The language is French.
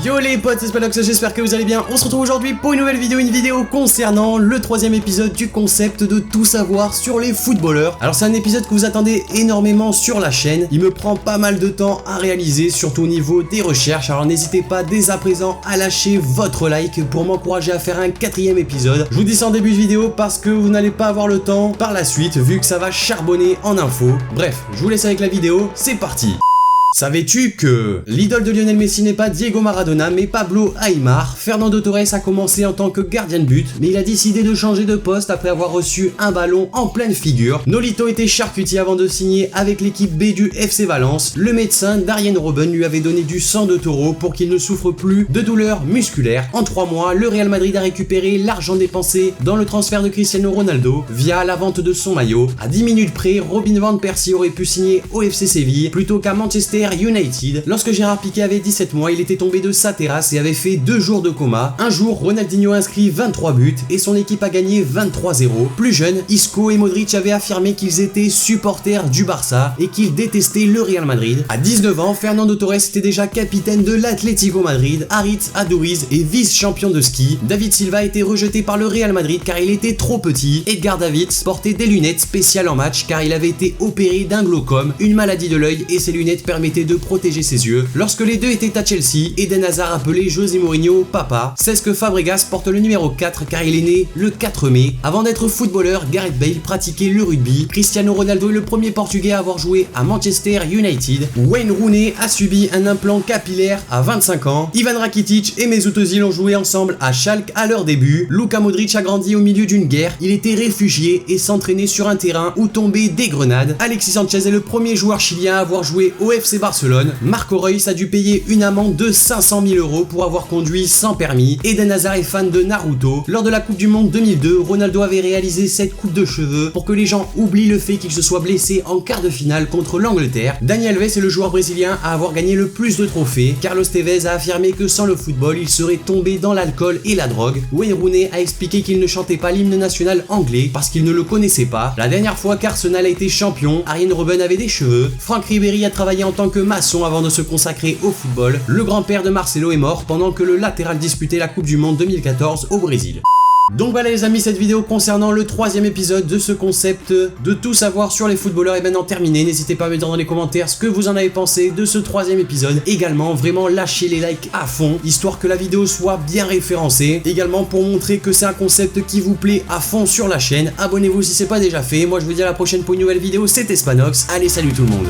Yo les potes, c'est Spanox, j'espère que vous allez bien. On se retrouve aujourd'hui pour une nouvelle vidéo, concernant le troisième épisode du concept de tout savoir sur les footballeurs. Alors c'est un épisode que vous attendez énormément sur la chaîne. Il me prend pas mal de temps à réaliser, surtout au niveau des recherches. Alors n'hésitez pas dès à présent à lâcher votre like pour m'encourager à faire un quatrième épisode. Je vous dis ça en début de vidéo parce que vous n'allez pas avoir le temps par la suite vu que ça va charbonner en infos. Bref, je vous laisse avec la vidéo, c'est parti. Savais-tu que l'idole de Lionel Messi n'est pas Diego Maradona mais Pablo Aimar? Fernando Torres a commencé en tant que gardien de but, mais il a décidé de changer de poste après avoir reçu un ballon en pleine figure. Nolito était charcutier avant de signer avec l'équipe B du FC Valence. Le médecin Darien Robben lui avait donné du sang de taureau pour qu'il ne souffre plus de douleurs musculaires. En 3 mois, le Real Madrid a récupéré l'argent dépensé dans le transfert de Cristiano Ronaldo via la vente de son maillot. À 10 minutes près, Robin van Persie aurait pu signer au FC Séville plutôt qu'à Manchester United. Lorsque Gérard Piqué avait 17 mois, il était tombé de sa terrasse et avait fait 2 jours de coma. Un jour, Ronaldinho a inscrit 23 buts et son équipe a gagné 23-0. Plus jeune, Isco et Modric avaient affirmé qu'ils étaient supporters du Barça et qu'ils détestaient le Real Madrid. À 19 ans, Fernando Torres était déjà capitaine de l'Atlético Madrid, Aritz Aduriz et vice-champion de ski. David Silva a été rejeté par le Real Madrid car il était trop petit. Edgar Davids portait des lunettes spéciales en match car il avait été opéré d'un glaucome, une maladie de l'œil, et ses lunettes permettaient de protéger ses yeux. Lorsque les deux étaient à Chelsea, Eden Hazard appelait José Mourinho papa. Cesc Fabregas porte le numéro 4 car il est né le 4 mai. Avant d'être footballeur, Gareth Bale pratiquait le rugby. Cristiano Ronaldo est le premier portugais à avoir joué à Manchester United. Wayne Rooney a subi un implant capillaire à 25 ans. Ivan Rakitic et Mesut Özil ont joué ensemble à Schalke à leur début. Luka Modric a grandi au milieu d'une guerre. Il était réfugié et s'entraînait sur un terrain où tombaient des grenades. Alexis Sanchez est le premier joueur chilien à avoir joué au FC Barcelone. Marco Reus a dû payer une amende de 500 000 € pour avoir conduit sans permis. Eden Hazard est fan de Naruto. Lors de la Coupe du Monde 2002, Ronaldo avait réalisé cette coupe de cheveux pour que les gens oublient le fait qu'il se soit blessé en quart de finale contre l'Angleterre. Dani Alves est le joueur brésilien à avoir gagné le plus de trophées. Carlos Tevez a affirmé que sans le football, il serait tombé dans l'alcool et la drogue. Wayne Rooney a expliqué qu'il ne chantait pas l'hymne national anglais parce qu'il ne le connaissait pas. La dernière fois qu'Arsenal a été champion, Arjen Robben avait des cheveux. Franck Ribéry a travaillé en tant que maçon avant de se consacrer au football. Le grand-père de Marcelo est mort pendant que le latéral disputait la Coupe du Monde 2014 au Brésil. Donc voilà les amis, cette vidéo concernant le troisième épisode de ce concept de tout savoir sur les footballeurs est maintenant terminée. N'hésitez pas à me dire dans les commentaires ce que vous en avez pensé de ce troisième épisode. Également, vraiment lâchez les likes à fond, histoire que la vidéo soit bien référencée. Également pour montrer que c'est un concept qui vous plaît à fond sur la chaîne. Abonnez-vous si c'est pas déjà fait. Moi je vous dis à la prochaine pour une nouvelle vidéo, c'était Spanox. Allez, salut tout le monde.